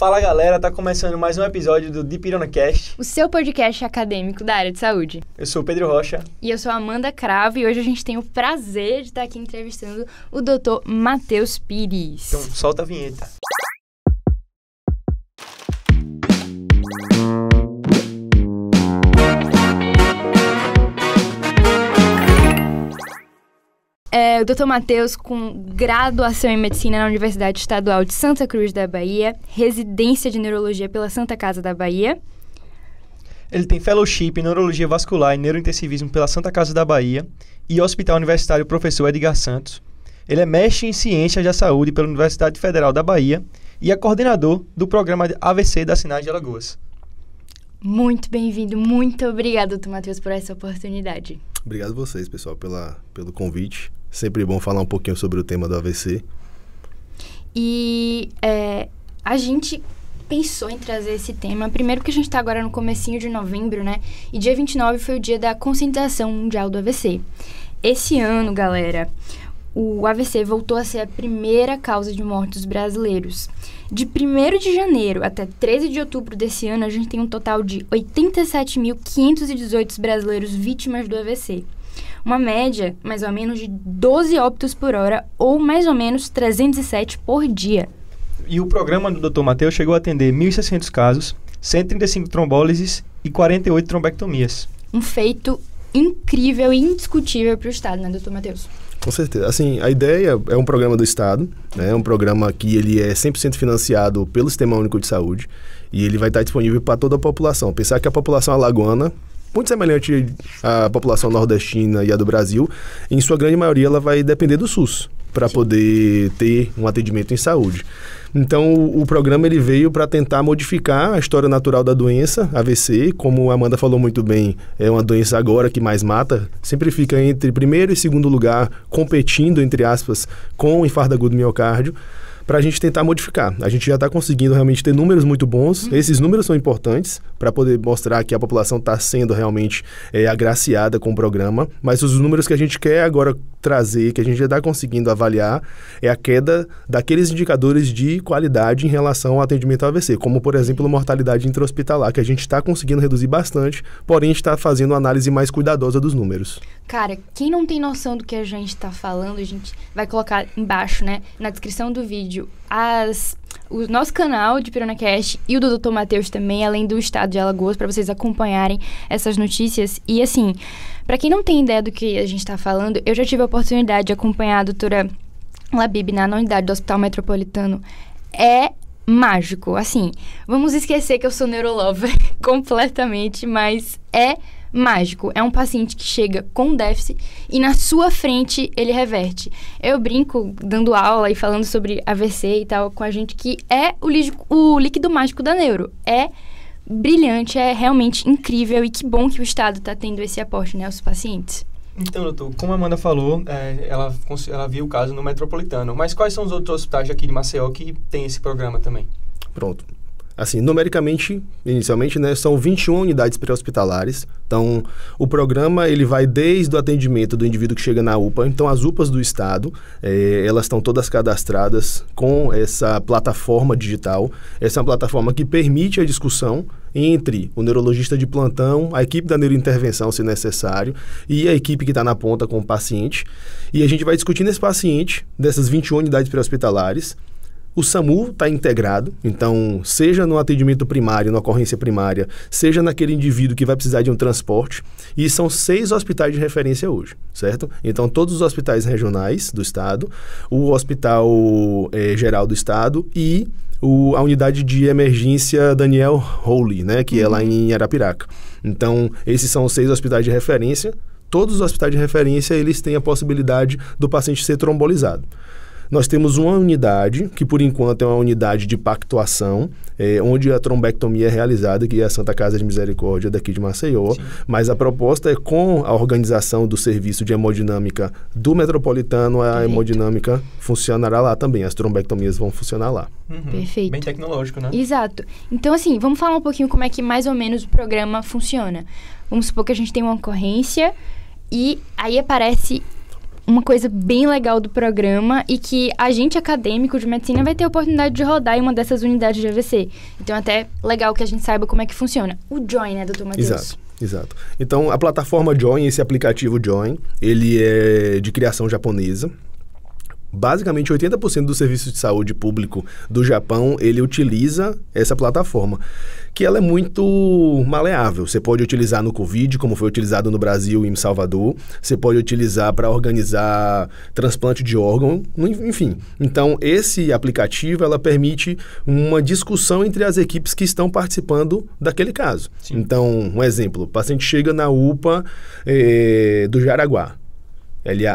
Fala galera, tá começando mais um episódio do DePironaCast, o seu podcast acadêmico da área de saúde. Eu sou o Pedro Rocha. E eu sou a Amanda Cravo e hoje a gente tem o prazer de estar aqui entrevistando o Dr. Matheus Pires. Então solta a vinheta. O Dr. Matheus, com graduação em Medicina na Universidade Estadual de Santa Cruz da Bahia, residência de Neurologia pela Santa Casa da Bahia. Ele tem Fellowship em Neurologia Vascular e Neurointensivismo pela Santa Casa da Bahia e Hospital Universitário Professor Edgar Santos. Ele é mestre em Ciências da Saúde pela Universidade Federal da Bahia e é coordenador do programa AVC da Sinais de Alagoas. Muito bem-vindo, muito obrigado, Dr. Matheus, por essa oportunidade. Obrigado a vocês, pessoal, pelo convite. Sempre bom falar um pouquinho sobre o tema do AVC. E a gente pensou em trazer esse tema, primeiro porque a gente está agora no comecinho de novembro, né? E dia 29 foi o dia da conscientização mundial do AVC. Esse ano, galera, o AVC voltou a ser a primeira causa de morte dos brasileiros. De 1º de janeiro até 13 de outubro desse ano, a gente tem um total de 87.518 brasileiros vítimas do AVC. Uma média, mais ou menos, de 12 óbitos por hora, ou mais ou menos 307 por dia. E o programa do Dr. Matheus chegou a atender 1.600 casos, 135 trombólises e 48 trombectomias. Um feito incrível e indiscutível para o Estado, né, Dr. Matheus? Com certeza. Assim, a ideia é um programa do Estado, né? É um programa que ele é 100% financiado pelo Sistema Único de Saúde e ele vai estar disponível para toda a população. Pensar que a população alagoana, muito semelhante à população nordestina e à do Brasil, em sua grande maioria ela vai depender do SUS para poder ter um atendimento em saúde. Então, o programa ele veio para tentar modificar a história natural da doença, AVC, como a Amanda falou muito bem, é uma doença agora que mais mata, sempre fica entre primeiro e segundo lugar, competindo, entre aspas, com o infarto agudo do miocárdio, para a gente tentar modificar. A gente já está conseguindo realmente ter números muito bons. Esses números são importantes para poder mostrar que a população está sendo realmente agraciada com o programa, mas os números que a gente quer agora trazer, que a gente já está conseguindo avaliar, é a queda daqueles indicadores de qualidade em relação ao atendimento ao AVC, como, por exemplo, a mortalidade intra-hospitalar, que a gente está conseguindo reduzir bastante, porém a gente está fazendo uma análise mais cuidadosa dos números. Cara, quem não tem noção do que a gente está falando, a gente vai colocar embaixo, né, na descrição do vídeo, o nosso canal de DePironaCast e o do Dr. Matheus também, além do estado de Alagoas, para vocês acompanharem essas notícias. E assim, para quem não tem ideia do que a gente está falando, eu já tive a oportunidade de acompanhar a doutora Labib na unidade do Hospital Metropolitano. É mágico, assim, vamos esquecer que eu sou neurolover completamente, mas é mágico. É um paciente que chega com déficit e na sua frente ele reverte. Eu brinco dando aula e falando sobre AVC e tal com a gente que é o líquido mágico da neuro. É brilhante, é realmente incrível e que bom que o Estado está tendo esse aporte, né, aos pacientes. Então, doutor, como a Amanda falou, ela viu o caso no Metropolitano, mas quais são os outros hospitais aqui de Maceió que tem esse programa também? Pronto. Assim, numericamente, inicialmente, né, são 21 unidades pré-hospitalares. Então, o programa, ele vai desde o atendimento do indivíduo que chega na UPA. Então, as UPAs do Estado, elas estão todas cadastradas com essa plataforma digital. Essa é uma plataforma que permite a discussão entre o neurologista de plantão, a equipe da neurointervenção, se necessário, e a equipe que está na ponta com o paciente. E a gente vai discutir nesse paciente, dessas 21 unidades pré-hospitalares. O SAMU está integrado, então, seja no atendimento primário, na ocorrência primária, seja naquele indivíduo que vai precisar de um transporte, e são 6 hospitais de referência hoje, certo? Então, todos os hospitais regionais do Estado, o Hospital Geral do Estado e a unidade de emergência Daniel Howley, né, que é lá em Arapiraca. Então, esses são os 6 hospitais de referência. Todos os hospitais de referência, eles têm a possibilidade do paciente ser trombolizado. Nós temos uma unidade, que por enquanto é uma unidade de pactuação, onde a trombectomia é realizada, que é a Santa Casa de Misericórdia daqui de Maceió. Sim. Mas a proposta é com a organização do serviço de hemodinâmica do Metropolitano, a hemodinâmica funcionará lá também, as trombectomias vão funcionar lá. Perfeito. Bem tecnológico, né? Exato. Então, assim, vamos falar um pouquinho como é que mais ou menos o programa funciona. Vamos supor que a gente tem uma ocorrência e aí aparece uma coisa bem legal do programa e que a gente acadêmico de medicina vai ter a oportunidade de rodar em uma dessas unidades de AVC. Então é até legal que a gente saiba como é que funciona. O Join, né, doutor Matheus? Exato. Então, a plataforma Join, esse aplicativo Join, ele é de criação japonesa. Basicamente, 80% do serviço de saúde público do Japão, ele utiliza essa plataforma, que ela é muito maleável. Você pode utilizar no Covid, como foi utilizado no Brasil e em Salvador. Você pode utilizar para organizar transplante de órgão, enfim. Então, esse aplicativo, ela permite uma discussão entre as equipes que estão participando daquele caso. Sim. Então, um exemplo, o paciente chega na UPA do Jaraguá.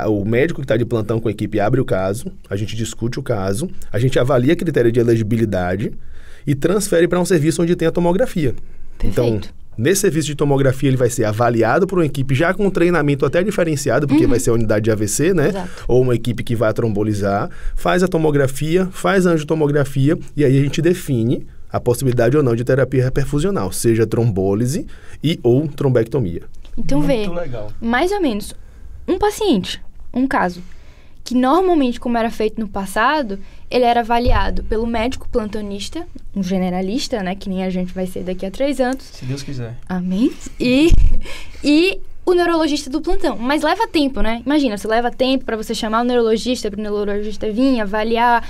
O médico que está de plantão com a equipe abre o caso, a gente discute o caso, a gente avalia critério de elegibilidade e transfere para um serviço onde tem a tomografia. Perfeito. Então, nesse serviço de tomografia, ele vai ser avaliado por uma equipe já com treinamento até diferenciado, porque vai ser a unidade de AVC, né? Exato. Ou uma equipe que vai trombolizar, faz a tomografia, faz a angiotomografia e aí a gente define a possibilidade ou não de terapia reperfusional, seja trombólise e ou trombectomia. Então, Muito legal. Mais ou menos, um paciente, um caso, que normalmente, como era feito no passado, ele era avaliado pelo médico plantonista, um generalista, né, que nem a gente vai ser daqui a 3 anos. Se Deus quiser. Amém. E o neurologista do plantão. Mas leva tempo, né? Imagina, você leva tempo para você chamar o neurologista, para o neurologista vir, avaliar,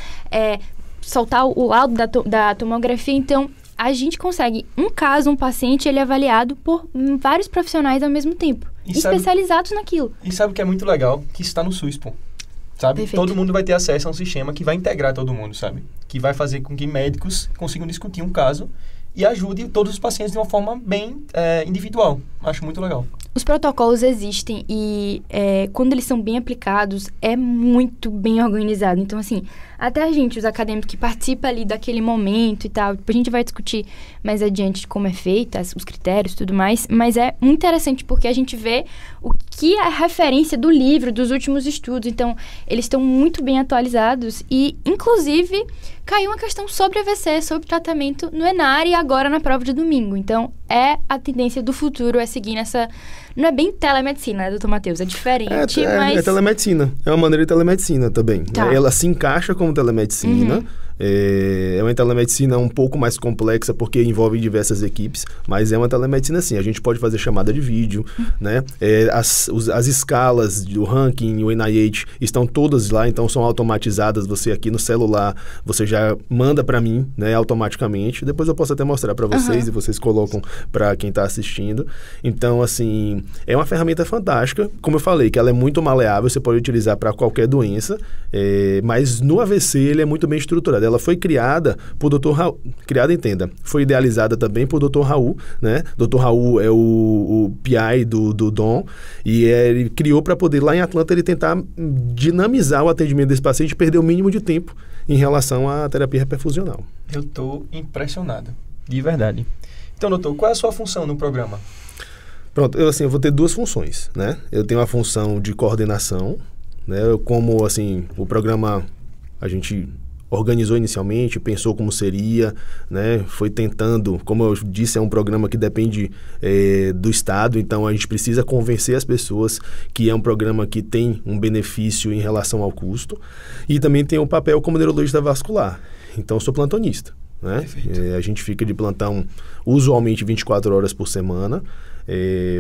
soltar o laudo da tomografia. Então, a gente consegue, um caso, um paciente, ele é avaliado por vários profissionais ao mesmo tempo. Especializados naquilo. E sabe o que é muito legal? Que isso está no SUS, pô. Sabe? Perfeito. Todo mundo vai ter acesso a um sistema que vai integrar todo mundo, sabe? Que vai fazer com que médicos consigam discutir um caso e ajude todos os pacientes de uma forma bem individual. Acho muito legal. Os protocolos existem e quando eles são bem aplicados, é muito bem organizado. Então, assim, até a gente, os acadêmicos que participam ali daquele momento e tal, a gente vai discutir mais adiante de como é feita, os critérios e tudo mais, mas é muito interessante porque a gente vê o que é a referência do livro, dos últimos estudos. Então, eles estão muito bem atualizados e, inclusive, caiu uma questão sobre AVC, sobre tratamento no ENAR e agora na prova de domingo. Então, a tendência do futuro é seguir nessa... Não é bem telemedicina, né, doutor Matheus? É diferente, mas... É telemedicina. É uma maneira de telemedicina também. Tá. Ela se encaixa como telemedicina. É uma telemedicina um pouco mais complexa porque envolve diversas equipes, mas é uma telemedicina sim. A gente pode fazer chamada de vídeo, né? As escalas do ranking, o NIH, estão todas lá, então são automatizadas. Você aqui no celular, você já manda para mim, né, automaticamente. Depois eu posso até mostrar para vocês e vocês colocam para quem está assistindo. Então, assim, é uma ferramenta fantástica. Como eu falei, que ela é muito maleável, você pode utilizar para qualquer doença, mas no AVC ele é muito bem estruturado. Ela foi criada por Dr. Raul, foi idealizada também por Dr. Raul, né? Dr. Raul é o PI do Dom, e ele criou para poder, lá em Atlanta, ele tentar dinamizar o atendimento desse paciente e perder o mínimo de tempo em relação à terapia reperfusional. Eu estou impressionado, de verdade. Então, doutor, qual é a sua função no programa? Pronto, eu vou ter 2 funções, né? Eu tenho a função de coordenação, né? Como, assim, o programa a gente organizou inicialmente, pensou como seria, né? Foi tentando, como eu disse, é um programa que depende do Estado, então a gente precisa convencer as pessoas que é um programa que tem um benefício em relação ao custo, e também tem o papel como neurologista vascular. Então, eu sou plantonista, né? A gente fica de plantão usualmente 24 horas por semana,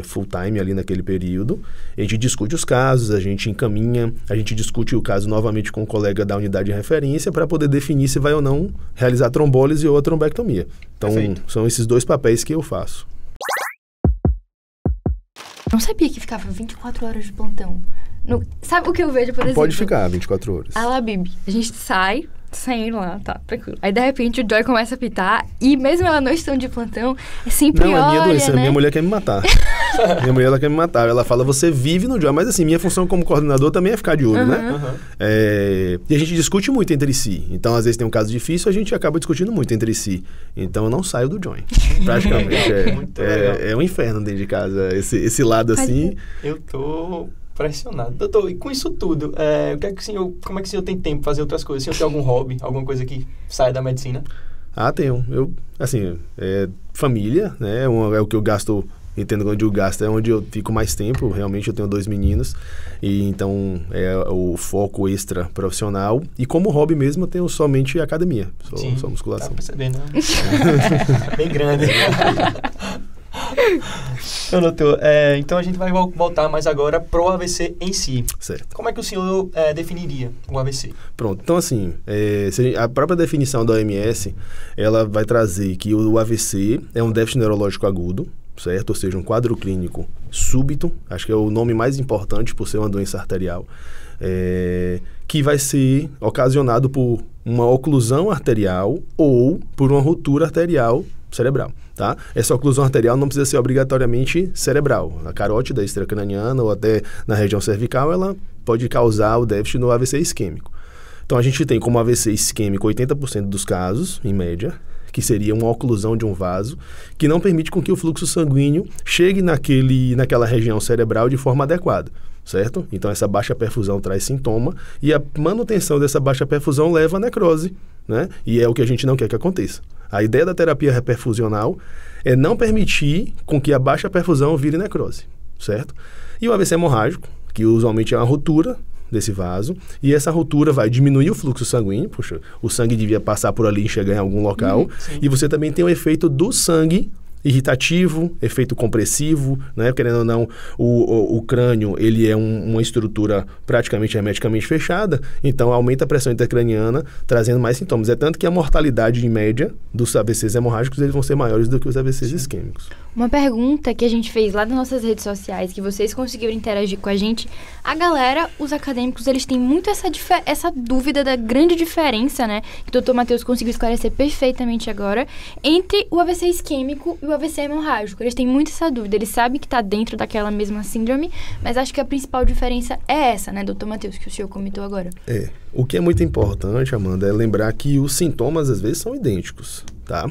full time ali naquele período. A gente discute os casos, a gente encaminha, a gente discute o caso novamente com o colega da unidade de referência para poder definir se vai ou não realizar trombólise ou a trombectomia. Então, são esses 2 papéis que eu faço. Não sabia que ficava 24 horas de plantão. Sabe o que eu vejo, por exemplo? Pode ficar 24 horas. A Labib. A gente saindo lá, tá, tranquilo. Aí, de repente, o Joy começa a apitar e mesmo ela não estando de plantão, é sempre Não, é minha doença, né? Minha mulher quer me matar. Minha mulher, ela quer me matar. Ela fala, você vive no Joy. Mas, assim, minha função como coordenador também é ficar de olho, né? E a gente discute muito entre si. Então, às vezes tem um caso difícil, a gente acaba discutindo muito entre si. Então, eu não saio do Joy. Praticamente. É um inferno dentro de casa. Esse lado, assim... Eu tô... impressionado. Doutor, e com isso tudo, como é que o senhor tem tempo para fazer outras coisas? O senhor tem algum hobby, alguma coisa que sai da medicina? Tenho. Família, né? É o que eu gasto entendo onde o gasto é onde eu fico mais tempo. Realmente eu tenho 2 meninos e então é o foco extra profissional. E como hobby mesmo eu tenho somente academia, só musculação. Tá percebendo, né? Bem grande. Então, doutor, então a gente vai voltar mais agora pro AVC em si. Certo. Como é que o senhor definiria o AVC? Pronto, então assim, a própria definição da OMS, ela vai trazer que o AVC é um déficit neurológico agudo, certo? Ou seja, um quadro clínico súbito, acho que é o nome mais importante por ser uma doença arterial, que vai ser ocasionado por uma oclusão arterial ou por uma ruptura arterial cerebral, tá? Essa oclusão arterial não precisa ser obrigatoriamente cerebral. A carótida extracraniana ou até na região cervical, ela pode causar o déficit no AVC isquêmico. Então, a gente tem como AVC isquêmico 80% dos casos, em média, que seria uma oclusão de um vaso, que não permite com que o fluxo sanguíneo chegue naquela região cerebral de forma adequada, certo? Então, essa baixa perfusão traz sintoma e a manutenção dessa baixa perfusão leva à necrose, né? E é o que a gente não quer que aconteça. A ideia da terapia reperfusional é não permitir com que a baixa perfusão vire necrose, certo? E o AVC hemorrágico, que usualmente é uma ruptura desse vaso, e essa ruptura vai diminuir o fluxo sanguíneo, puxa, o sangue devia passar por ali e chegar em algum local, e você também tem o efeito do sangue irritativo, efeito compressivo, né? Querendo ou não, o crânio, ele é uma estrutura praticamente hermeticamente fechada, então aumenta a pressão intracraniana, trazendo mais sintomas. É tanto que a mortalidade em média dos AVCs hemorrágicos, eles vão ser maiores do que os AVCs isquêmicos. Uma pergunta que a gente fez lá nas nossas redes sociais, que vocês conseguiram interagir com a gente, a galera, os acadêmicos, eles têm muito essa dúvida da grande diferença, né, que o doutor Matheus conseguiu esclarecer perfeitamente agora, entre o AVC isquêmico e o AVC hemorrágico. Eles têm muito essa dúvida, eles sabem que está dentro daquela mesma síndrome, mas acho que a principal diferença é essa, né, doutor Matheus, que o senhor comentou agora. O que é muito importante, Amanda, é lembrar que os sintomas, às vezes, são idênticos, tá?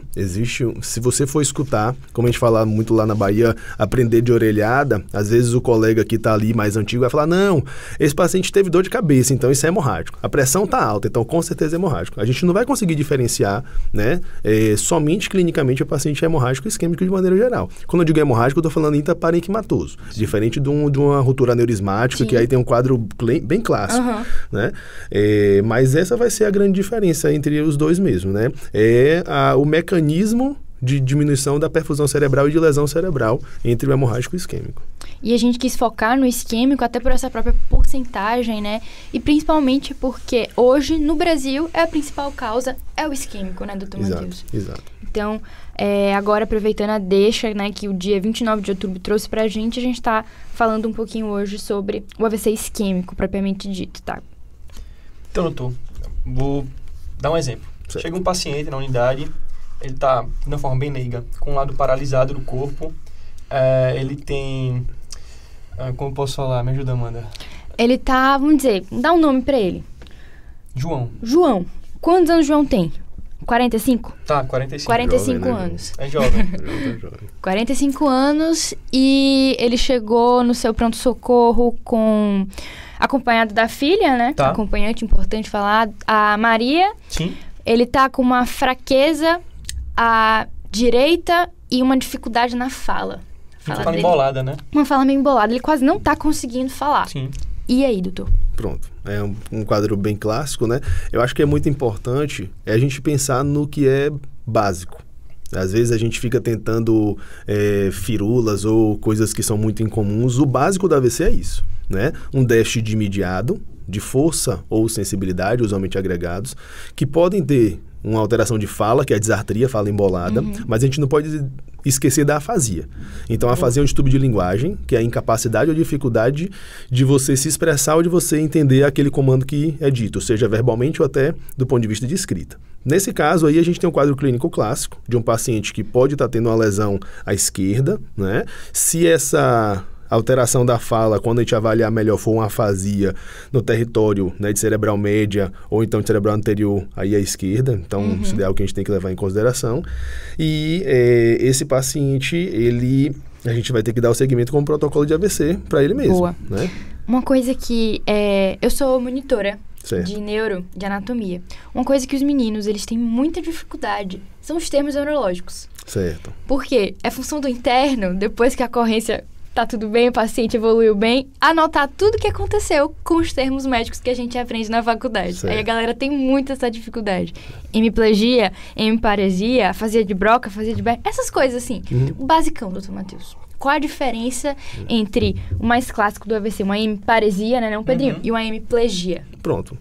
Se você for escutar, como a gente fala muito lá na Bahia, aprender de orelhada, às vezes o colega que está ali mais antigo vai falar, não, esse paciente teve dor de cabeça, então isso é hemorrágico. A pressão está alta, então com certeza é hemorrágico. A gente não vai conseguir diferenciar, né, somente clinicamente o paciente hemorrágico isquêmico de maneira geral. Quando eu digo hemorrágico, eu estou falando intraparenquimatoso, diferente de uma ruptura aneurismática, Sim. que aí tem um quadro bem clássico, né? Mas essa vai ser a grande diferença entre os dois mesmo, né? O mecanismo de diminuição da perfusão cerebral e de lesão cerebral entre o hemorrágico e o isquêmico. E a gente quis focar no isquêmico até por essa própria porcentagem, né? E principalmente porque hoje, no Brasil, a principal causa é o isquêmico, né, doutor Matheus? Exato. Então, agora aproveitando a deixa, né, que o dia 29 de outubro trouxe pra gente, a gente tá falando um pouquinho hoje sobre o AVC isquêmico, propriamente dito, tá? Então, doutor, vou dar um exemplo. Certo. Chega um paciente na unidade, ele está de uma forma bem leiga, com um lado paralisado do corpo, ele tem... como posso falar? Me ajuda, Amanda. Ele tá, vamos dizer, dá um nome pra ele. João. Quantos anos o João tem? 45? Tá, 45. 45 jovem, né? anos. É jovem. 45 anos e ele chegou no seu pronto-socorro acompanhado da filha, né? Tá. Acompanhante, importante falar, a Maria. Sim. Ele tá com uma fraqueza à direita e uma dificuldade na fala. Fala embolada, né? Uma fala meio embolada. Ele quase não tá conseguindo falar. Sim. E aí, doutor? Pronto. É um quadro bem clássico, né? Eu acho que é muito importante a gente pensar no que é básico. Às vezes a gente fica tentando firulas ou coisas que são muito incomuns. O básico da AVC é isso, né? Um déficit de mediado, de força ou sensibilidade, usualmente agregados, que podem ter uma alteração de fala, que é a disartria, fala embolada, mas a gente não pode esquecer da afasia. Então, a afasia é um distúrbio de linguagem, que é a incapacidade ou dificuldade de você se expressar ou de você entender aquele comando que é dito, seja verbalmente ou até do ponto de vista de escrita. Nesse caso aí, a gente tem um quadro clínico clássico de um paciente que pode estar tendo uma lesão à esquerda, né? Se essa alteração da fala, quando a gente avaliar melhor, for uma afasia no território, né, de cerebral média ou então de cerebral anterior aí à esquerda, então isso é algo que a gente tem que levar em consideração. E esse paciente, a gente vai ter que dar o segmento como protocolo de AVC para ele mesmo. Boa. Né? Uma coisa que eu sou monitora Certo. de anatomia. Uma coisa que os meninos, eles têm muita dificuldade são os termos neurológicos. Certo. Porque é função do interno, depois que a ocorrência tá tudo bem, o paciente evoluiu bem, anotar tudo o que aconteceu com os termos médicos que a gente aprende na faculdade. Certo. Aí a galera tem muita essa dificuldade. Hemiplegia, hemiparesia, afasia de Broca, afasia de Behr, essas coisas assim. O basicão, doutor Matheus. Qual a diferença entre o mais clássico do AVC, uma hemiparesia, né, não, Pedrinho, e uma hemiplegia? Pronto.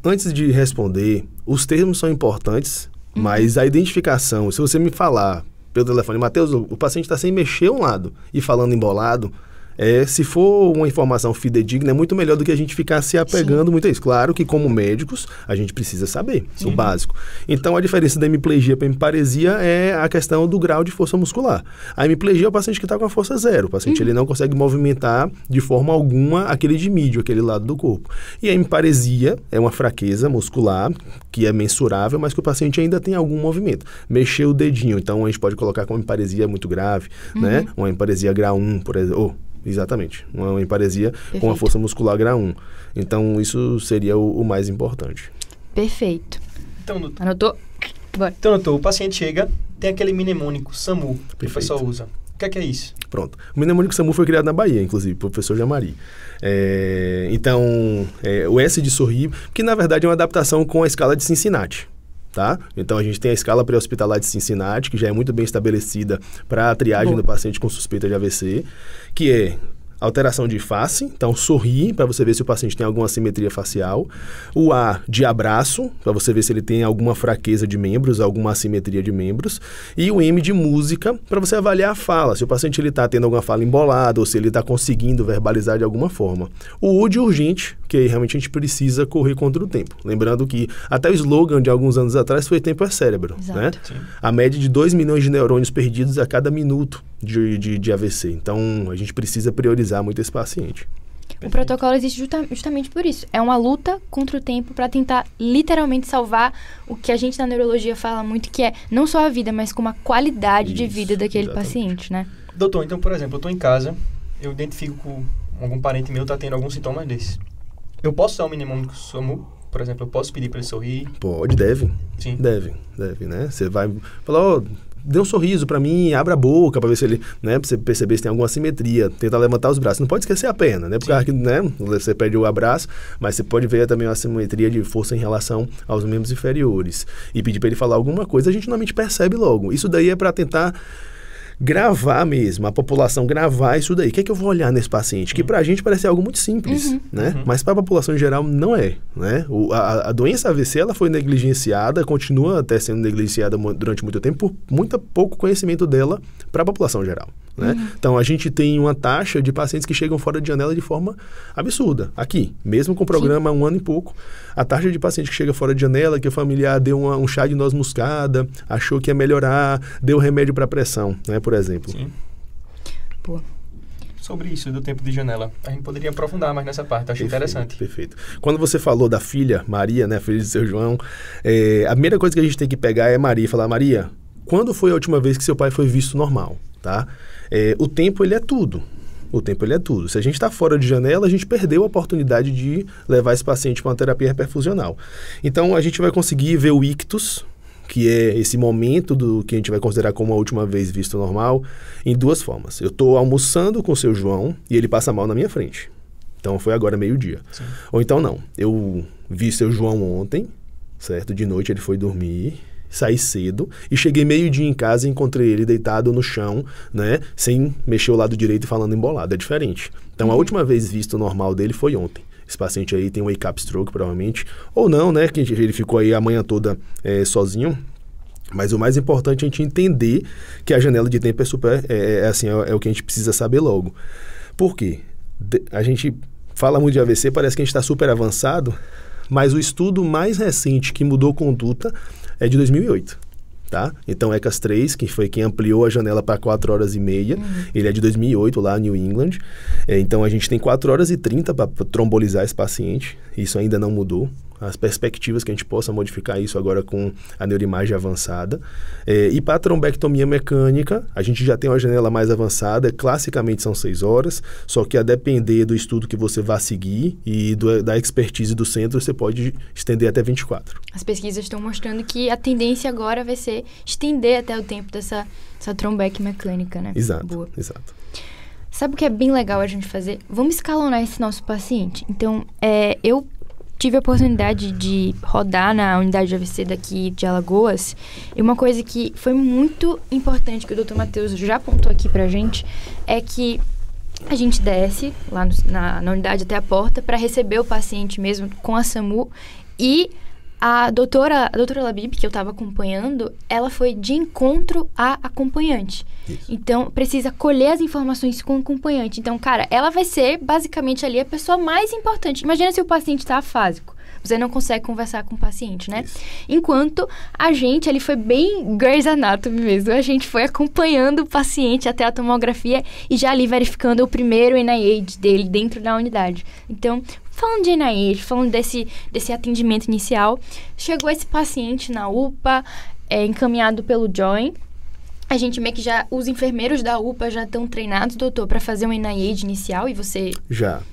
Antes de responder, os termos são importantes, mas a identificação, se você me falar pelo telefone, Matheus, o paciente está sem mexer um lado e falando embolado, se for uma informação fidedigna, é muito melhor do que a gente ficar se apegando muito a isso. Claro que, como médicos, a gente precisa saber, o básico. Então, a diferença da hemiplegia para a hemiparesia é a questão do grau de força muscular. A hemiplegia é o paciente que está com a força zero. O paciente ele não consegue movimentar de forma alguma aquele dimídio, aquele lado do corpo. E a hemiparesia é uma fraqueza muscular que é mensurável, mas que o paciente ainda tem algum movimento. Mexer o dedinho, então a gente pode colocar como hemiparesia muito grave, né? Uma hemiparesia grau 1, por exemplo. Exatamente, uma hemiparesia com a força muscular grau 1. Então, isso seria o mais importante. Perfeito. Então, doutor, Anotou? Bora. Então, doutor, o paciente chega, tem aquele mnemônico, SAMU, que o pessoal usa. O que é isso? Pronto. O mnemônico SAMU foi criado na Bahia, inclusive, pelo professor Jamari. O S de sorrir, que na verdade é uma adaptação com a escala de Cincinnati. Tá? Então, a gente tem a escala pré-hospitalar de Cincinnati, que já é muito bem estabelecida para a triagem do paciente com suspeita de AVC, que é alteração de face, então sorrir, para você ver se o paciente tem alguma assimetria facial. O A de abraço, para você ver se ele tem alguma fraqueza de membros, alguma assimetria de membros. E o M de música, para você avaliar a fala, se o paciente está tendo alguma fala embolada ou se ele está conseguindo verbalizar de alguma forma. O U de urgente, que aí realmente a gente precisa correr contra o tempo. Lembrando que até o slogan de alguns anos atrás foi tempo é cérebro. Né? A média de 2 milhões de neurônios perdidos a cada minuto de AVC. Então, a gente precisa priorizar muito esse paciente. O protocolo existe justamente por isso. É uma luta contra o tempo para tentar literalmente salvar o que a gente na neurologia fala muito, que é não só a vida, mas como a qualidade de vida daquele paciente, né? Doutor, então, por exemplo, eu estou em casa, eu identifico que algum parente meu está tendo algum sintoma desse. Eu posso dar um mnemônico SAMU? Por exemplo, eu posso pedir para ele sorrir? Pode, deve. Sim. Deve, né? Você vai falar, dê um sorriso para mim, abra a boca para ver se ele, né, pra você perceber se tem alguma assimetria, tentar levantar os braços. Não pode esquecer a perna, né? Porque né, você perde o abraço, mas você pode ver também uma assimetria de força em relação aos membros inferiores. E pedir para ele falar alguma coisa, a gente normalmente percebe logo. Isso daí é para tentar gravar mesmo, a população gravar isso daí. O que é que eu vou olhar nesse paciente? Que pra gente parece algo muito simples, né? Mas para a população em geral não é, né? A doença AVC, ela foi negligenciada, continua até sendo negligenciada durante muito tempo por muito pouco conhecimento dela para a população geral, né? Então, a gente tem uma taxa de pacientes que chegam fora de janela de forma absurda. Aqui, mesmo com o programa há 1 ano e pouco, a taxa de paciente que chega fora de janela, que o familiar deu um chá de noz moscada, achou que ia melhorar, deu remédio para pressão, né? Por exemplo. Sim. Pô. Sobre isso do tempo de janela, a gente poderia aprofundar mais nessa parte, acho interessante. Perfeito. Quando você falou da filha, Maria, né, filha de seu João, a primeira coisa que a gente tem que pegar é Maria e falar, Maria, quando foi a última vez que seu pai foi visto normal, tá? O tempo, ele é tudo. O tempo, ele é tudo. Se a gente está fora de janela, a gente perdeu a oportunidade de levar esse paciente para uma terapia reperfusional. Então, a gente vai conseguir ver o ictus, que é esse momento do que a gente vai considerar como a última vez visto normal, em 2 formas. Eu estou almoçando com o seu João e ele passa mal na minha frente. Então, foi agora meio-dia. Ou então, não. Eu vi seu João ontem, certo? De noite ele foi dormir, saí cedo e cheguei meio-dia em casa e encontrei ele deitado no chão, né? Sem mexer o lado direito e falando embolado. É diferente. Então, a última vez visto normal dele foi ontem. Esse paciente aí tem um wake-up stroke, provavelmente. Ou não, né? Que ele ficou aí a manhã toda sozinho. Mas o mais importante é a gente entender que a janela de tempo é o que a gente precisa saber logo. Por quê? A gente fala muito de AVC, parece que a gente está super avançado, mas o estudo mais recente que mudou conduta é de 2008. Tá? Então, ECAS-3, que foi quem ampliou a janela para 4 horas e meia, ele é de 2008, lá em New England. Então, a gente tem 4 horas e 30 para trombolizar esse paciente. Isso ainda não mudou. as perspectivas que a gente possa modificar isso agora com a neuroimagem avançada. E para a trombectomia mecânica, a gente já tem uma janela mais avançada, classicamente são 6 horas, só que a depender do estudo que você vai seguir e da expertise do centro, você pode estender até 24. As pesquisas estão mostrando que a tendência agora vai ser estender até o tempo dessa trombeque mecânica, né? Exato, Boa. exato. Sabe o que é bem legal a gente fazer? Vamos escalonar esse nosso paciente. Então, eu tive a oportunidade de rodar na unidade de AVC daqui de Alagoas, e uma coisa que foi muito importante que o Dr. Matheus já apontou aqui pra gente, é que a gente desce lá na unidade até a porta para receber o paciente mesmo com a SAMU, e a doutora Labib, que eu estava acompanhando, ela foi de encontro à acompanhante. Isso. Então, precisa colher as informações com o acompanhante. Então, cara, ela vai ser, basicamente, ali a pessoa mais importante. Imagina se o paciente está afásico. Você não consegue conversar com o paciente, né? Isso. Enquanto a gente, ali foi bem Grey's Anatomy mesmo. A gente foi acompanhando o paciente até a tomografia e já ali verificando o primeiro NIH dele dentro da unidade. Então, falando de NIH, falando desse atendimento inicial, chegou esse paciente na UPA, encaminhado pelo Join. A gente meio que os enfermeiros da UPA já estão treinados, doutor, para fazer um NIH inicial, e você... Já.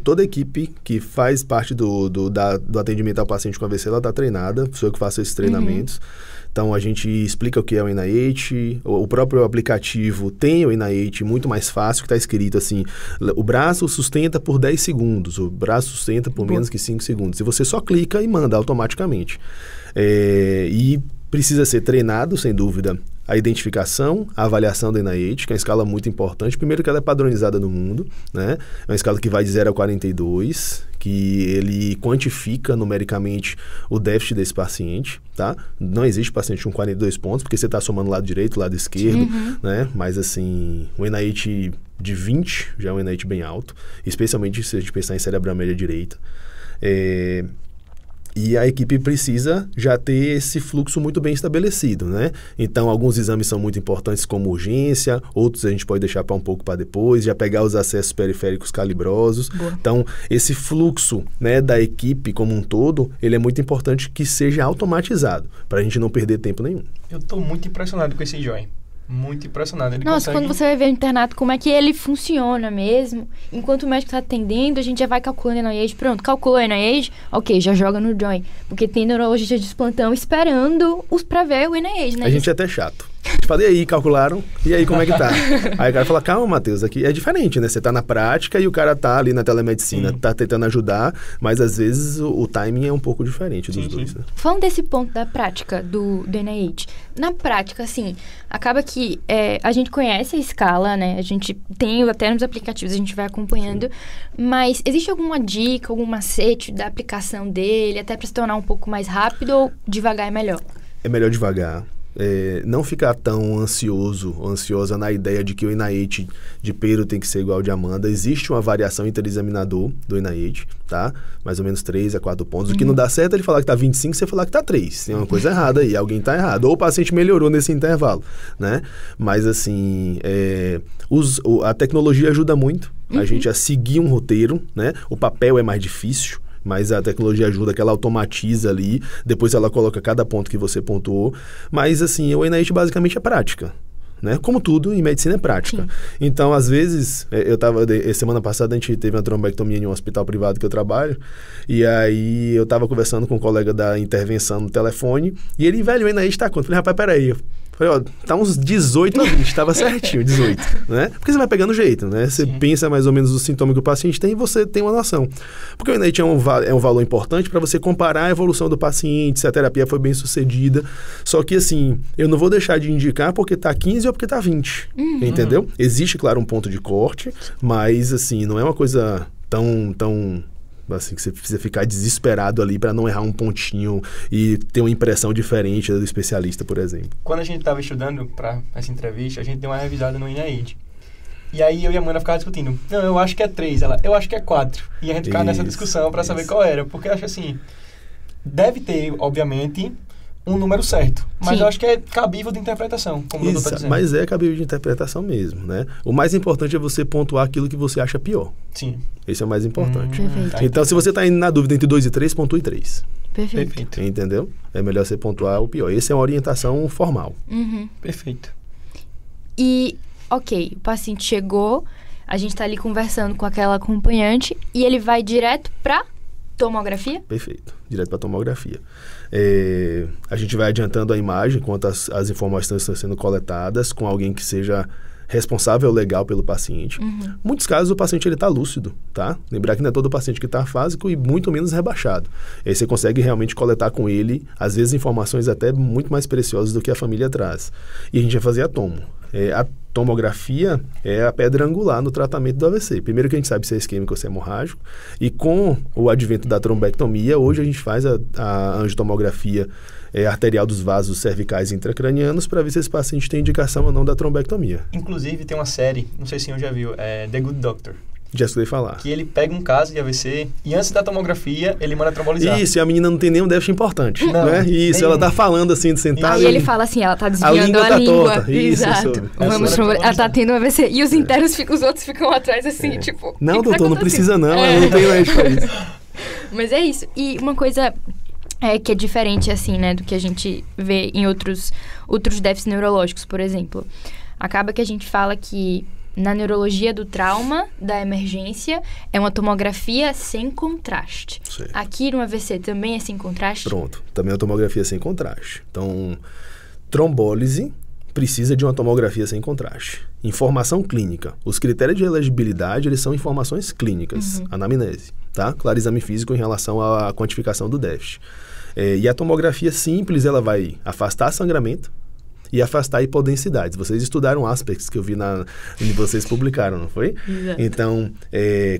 Toda a equipe que faz parte do atendimento ao paciente com AVC, ela está treinada, sou eu que faço esses treinamentos. Então, a gente explica o que é o NIH, o próprio aplicativo tem o NIH muito mais fácil, que está escrito assim, o braço sustenta por 10 segundos, o braço sustenta por menos que 5 segundos. E você só clica e manda automaticamente. E precisa ser treinado, sem dúvida, a identificação, a avaliação do NIH, que é uma escala muito importante. Primeiro que ela é padronizada no mundo, né? É uma escala que vai de 0 a 42, que ele quantifica numericamente o déficit desse paciente, tá? Não existe paciente com 42 pontos, porque você está somando o lado direito, o lado esquerdo, né? Mas, assim, o NIH de 20 já é um NIH bem alto, especialmente se a gente pensar em cerebral média direita. E a equipe precisa já ter esse fluxo muito bem estabelecido, né? Então, alguns exames são muito importantes, como urgência, outros a gente pode deixar para um pouco para depois, já pegar os acessos periféricos calibrosos. Boa. Então, esse fluxo, né, da equipe como um todo, ele é muito importante que seja automatizado, para a gente não perder tempo nenhum. Eu estou muito impressionado com esse Join. Muito impressionado. Ele Nossa, quando você vai ver o internato, como é que ele funciona mesmo. Enquanto o médico está atendendo, a gente já vai calculando o NIH. Pronto, calculou o NIH, ok, já joga no Join. Porque tem neurologista de plantão esperando pra ver o NIH, né? A gente é até chato. A gente fala, e aí, calcularam? E aí, como é que tá? Aí o cara fala, calma, Matheus, aqui é diferente, né? Você tá na prática e o cara tá ali na telemedicina, tá tentando ajudar, mas às vezes o timing é um pouco diferente dos dois, né? Falando desse ponto da prática do NIH, na prática, assim, acaba que a gente conhece a escala, né? A gente tem até nos aplicativos, a gente vai acompanhando, mas existe alguma dica, algum macete da aplicação dele, até para se tornar um pouco mais rápido, ou devagar é melhor? É melhor devagar. Não ficar tão ansioso ou ansiosa na ideia de que o NIH de Pedro tem que ser igual ao de Amanda. Existe uma variação interexaminador do NIH, tá? Mais ou menos 3 a 4 pontos. O que não dá certo é ele falar que tá 25, você falar que tá 3. Tem uma coisa errada aí, alguém tá errado. Ou o paciente melhorou nesse intervalo, né? Mas, assim, a tecnologia ajuda muito a gente a seguir um roteiro, né? O papel é mais difícil, mas a tecnologia ajuda, que ela automatiza ali, depois ela coloca cada ponto que você pontuou. Mas, assim, o NIH basicamente é prática, né? Como tudo, em medicina é prática. Sim. Então, às vezes, semana passada a gente teve uma trombectomia em um hospital privado que eu trabalho, e aí eu tava conversando com um colega da intervenção no telefone, e ele, velho, o NIH tá quanto? Eu falei, rapaz, peraí. Falei, ó, tá uns 18 a 20, tava certinho, 18, né? Porque você vai pegando jeito, né? Você pensa mais ou menos os sintomas que o paciente tem e você tem uma noção. Porque o NIH é um valor importante para você comparar a evolução do paciente, se a terapia foi bem sucedida. Só que, assim, eu não vou deixar de indicar porque tá 15 ou porque tá 20, entendeu? Existe, claro, um ponto de corte, mas, assim, não é uma coisa tão assim, que você precisa ficar desesperado ali para não errar um pontinho e ter uma impressão diferente do especialista, por exemplo. Quando a gente estava estudando para essa entrevista, a gente deu uma revisada no NIH. E aí eu e a Amanda ficava discutindo. Não, eu acho que é 3, eu acho que é 4. E a gente ficava nessa discussão para saber qual era. Porque eu acho assim, deve ter, obviamente, um número certo. Mas Sim. eu acho que é cabível de interpretação, como o doutor está dizendo. Mas é cabível de interpretação mesmo, né? O mais importante é você pontuar aquilo que você acha pior. Sim. Esse é o mais importante. Perfeito. Tá, Então, se você está indo na dúvida entre 2 e 3, pontue 3. Perfeito. Perfeito. Entendeu? É melhor você pontuar o pior. Essa é uma orientação formal. Uhum. Perfeito. E, ok, o paciente chegou, a gente tá ali conversando com aquela acompanhante e ele vai direto pra tomografia? Perfeito. Direto para a tomografia. A gente vai adiantando a imagem enquanto as informações estão sendo coletadas com alguém que seja responsável legal pelo paciente. Em muitos casos, o paciente está lúcido, tá? Lembrar que não é todo paciente que está afásico e muito menos rebaixado. Aí você consegue realmente coletar com ele, às vezes, informações até muito mais preciosas do que a família traz. E a gente vai fazer a tomo. A tomografia é a pedra angular no tratamento do AVC. Primeiro que a gente sabe se é isquêmico ou se é hemorrágico. E com o advento da trombectomia, hoje a gente faz a angiotomografia arterial dos vasos cervicais intracranianos para ver se esse paciente tem indicação ou não da trombectomia. Inclusive, tem uma série, não sei se o senhor já viu, The Good Doctor. Já escutei falar. Que ele pega um caso de AVC e antes da tomografia, ele manda trombolizar. Isso, e a menina não tem nenhum déficit importante, Não, né? Isso, nenhum. ela tá falando assim, de sentada. Aí ele fala assim, ela tá desviando língua a tá língua. torta. Isso, Exato. soube. Vamos Essa ela tá tendo um AVC. E os internos, os outros ficam atrás assim, tipo... Não, "O que que tá doutor, não acontecendo?" precisa não, eu não tenho médico pra isso. Mas é isso. E uma coisa que é diferente, assim, né, do que a gente vê em outros déficits neurológicos, por exemplo. Acaba que a gente fala que na neurologia do trauma, da emergência, é uma tomografia sem contraste. Certo. Aqui no AVC também é sem contraste? Pronto, também é uma tomografia sem contraste. Então, trombólise precisa de uma tomografia sem contraste. Informação clínica. Os critérios de elegibilidade, eles são informações clínicas, anamnese, tá? Claro, exame físico em relação à quantificação do déficit. E a tomografia simples, ela vai afastar sangramento e afastar hipodensidades. Vocês estudaram aspects que eu vi vocês publicaram, não foi? Exato. Então,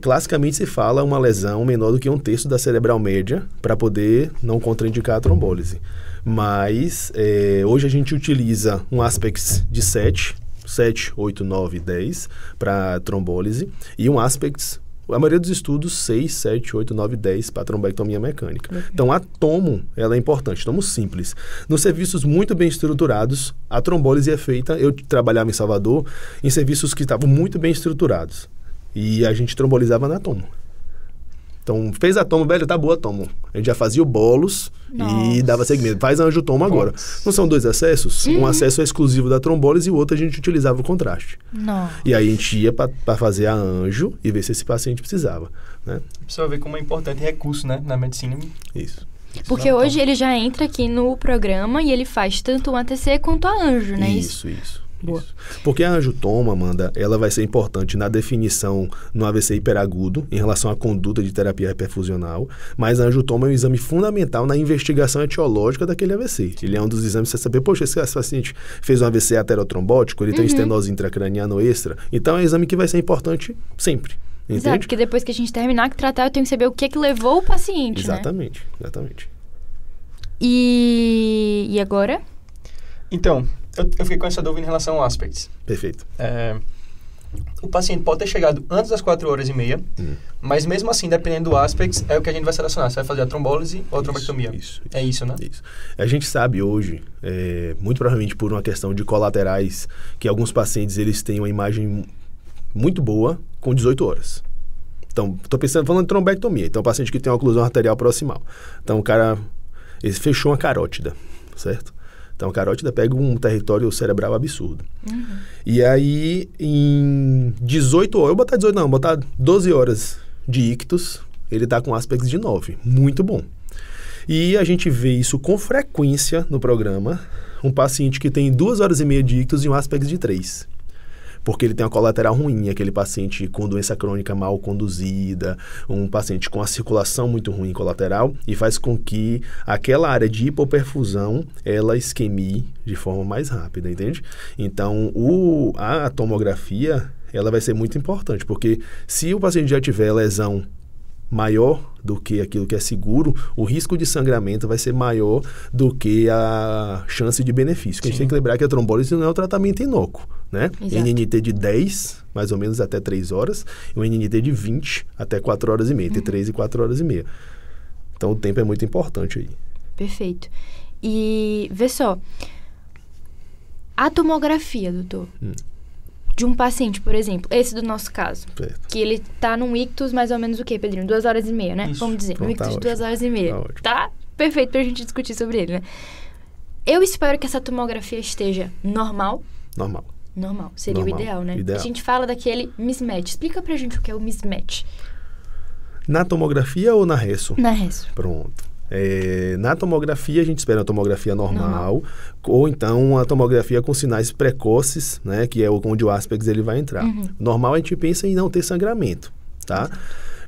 classicamente se fala uma lesão menor do que 1/3 da cerebral média para poder não contraindicar a trombólise. Mas, hoje a gente utiliza um aspects de 7, 8, 9, 10 para trombólise e um aspects, a maioria dos estudos, 6, 7, 8, 9, 10 para trombectomia mecânica. Então, a tomo, ela é importante, tomo simples. Nos serviços muito bem estruturados, a trombólise é feita, eu trabalhava em Salvador, em serviços que estavam muito bem estruturados. E a gente trombolizava na tomo. Então, fez a tomo, velho, tá boa a tomo. A gente já fazia o bolos e dava segmento. Faz a angiotomo agora. Não são 2 acessos? Um acesso é exclusivo da trombólise e o outro a gente utilizava o contraste. Não. E aí a gente ia para fazer a anjo e ver se esse paciente precisava, né? A pessoa vê como é importante recurso, né, na medicina. Isso. Porque Não, hoje ele já entra aqui no programa e ele faz tanto o ATC quanto a anjo, né? Isso. Boa. Isso. Porque a angiotoma, Amanda, ela vai ser importante na definição no AVC hiperagudo, em relação à conduta de terapia reperfusional, mas a angiotoma é um exame fundamental na investigação etiológica daquele AVC. Ele é um dos exames para você saber, poxa, esse paciente fez um AVC aterotrombótico, ele tem estenose intracraniana extra, então é um exame que vai ser importante sempre. Entende? Exato, porque depois que a gente terminar de tratar, eu tenho que saber o que levou o paciente, né? Exatamente. E agora? Então, eu fiquei com essa dúvida em relação ao aspects. Perfeito. O paciente pode ter chegado antes das 4h30, mas mesmo assim, dependendo do aspects, é o que a gente vai selecionar. Você vai fazer a trombólise ou a trombectomia. Isso. É isso, né? Isso. A gente sabe hoje, muito provavelmente por uma questão de colaterais, que alguns pacientes eles têm uma imagem muito boa com 18 horas. Então, falando de trombectomia. Então, o paciente que tem uma oclusão arterial proximal. Então, o cara ele fechou uma carótida, certo? Então, a carótida pega um território cerebral absurdo. E aí, em 18 horas, eu vou botar 18 não, vou botar 12 horas de ictus, ele está com aspects de 9. Muito bom. E a gente vê isso com frequência no programa, um paciente que tem 2h30 de ictus e um aspects de 3. Porque ele tem uma colateral ruim, aquele paciente com doença crônica mal conduzida, um paciente com a circulação muito ruim colateral, e faz com que aquela área de hipoperfusão, ela isquemie de forma mais rápida, entende? Então, a tomografia, ela vai ser muito importante, porque se o paciente já tiver lesão maior do que aquilo que é seguro, o risco de sangramento vai ser maior do que a chance de benefício. Porque a gente tem que lembrar que a trombólise não é um tratamento inócuo, né? Exato. NNT de 10, mais ou menos até 3 horas, e um NNT de 20 até 4h30, entre 3 e 4h30. Então o tempo é muito importante aí. Perfeito. E vê só, a tomografia, doutor, de um paciente, por exemplo, esse do nosso caso, Certo. que ele tá num ictus mais ou menos o quê, Pedrinho? 2h30, né? Isso. Vamos dizer, Pronto, um ictus tá de 2h30. Tá ótimo. Tá perfeito pra gente discutir sobre ele, né? Eu espero que essa tomografia esteja normal. Normal. Normal, seria Normal, o ideal, né? ideal. A gente fala daquele mismatch. Explica pra gente o que é o mismatch. Na tomografia ou na resso? Na resso. Pronto. Na tomografia, a gente espera uma tomografia normal, ou então uma tomografia com sinais precoces, né, que é onde o Aspex ele vai entrar. Normal, a gente pensa em não ter sangramento, tá?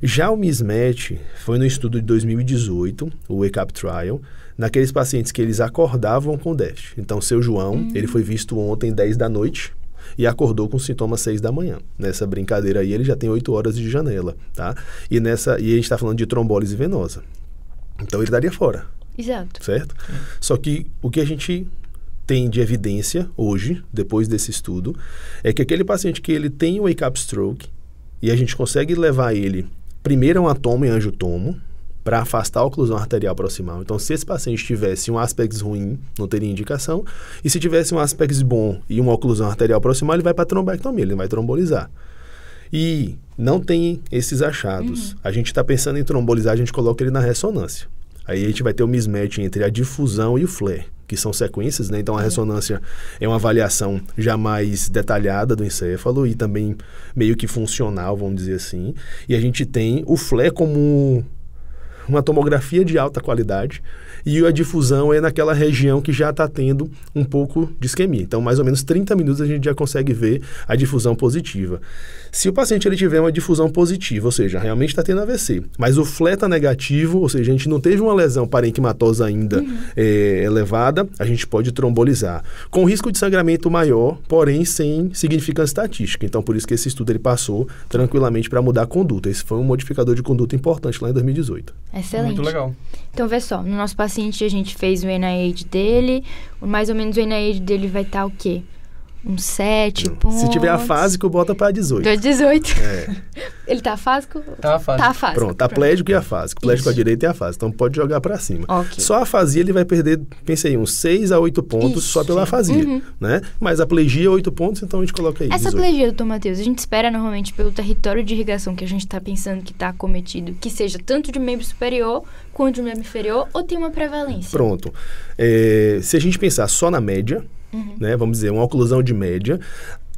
Já o mismatch foi no estudo de 2018, o Wake Up Trial, naqueles pacientes que eles acordavam com déficit. Então, seu João, ele foi visto ontem 10 da noite, e acordou com sintomas 6 da manhã. Nessa brincadeira aí, ele já tem 8 horas de janela, tá? E a gente está falando de trombólise venosa. Então, ele estaria fora, Exato. certo? Só que o que a gente tem de evidência hoje, depois desse estudo, é que aquele paciente que ele tem o wake-up stroke, e a gente consegue levar ele primeiro a um atomo e angiotomo, para afastar a oclusão arterial proximal. Então, se esse paciente tivesse um Aspex ruim, não teria indicação. E se tivesse um Aspex bom e uma oclusão arterial proximal, ele vai para trombectomia, ele vai trombolizar. E não tem esses achados. A gente está pensando em trombolizar, a gente coloca ele na ressonância. Aí a gente vai ter o mismatch entre a difusão e o flare, que são sequências, né? Então, a ressonância é uma avaliação já mais detalhada do encéfalo e também meio que funcional, vamos dizer assim. E a gente tem o flare como uma tomografia de alta qualidade, e a difusão é naquela região que já está tendo um pouco de isquemia. Então, mais ou menos 30 minutos a gente já consegue ver a difusão positiva. Se o paciente ele tiver uma difusão positiva, ou seja, realmente está tendo AVC, mas o flare está negativo, ou seja, a gente não teve uma lesão parenquimatosa ainda elevada, a gente pode trombolizar. Com risco de sangramento maior, porém sem significância estatística. Então, por isso que esse estudo ele passou tranquilamente para mudar a conduta. Esse foi um modificador de conduta importante lá em 2018. Excelente. Muito legal. Então, vê só, no nosse paciente a gente fez o NIH dele, mais ou menos o NIH dele vai estar o quê? Uns 7 pontos. Se tiver afásico, bota para 18. 18. Ele tá afásico? Tá afásico. Tá afásico. Pronto, aplégico e afásico. Plégico à direita e afásico. Então pode jogar para cima. Ok. Só a afasia ele vai perder, pensei, uns 6 a 8 pontos só pela afasia, né? Mas a plegia 8 pontos, então a gente coloca aí. Essa 18. plegia, doutor Matheus, a gente espera normalmente pelo território de irrigação que a gente tá pensando que tá acometido, que seja tanto de membro superior quanto de membro inferior, ou tem uma prevalência? Pronto. Se a gente pensar só na média, né, vamos dizer, uma oclusão de média,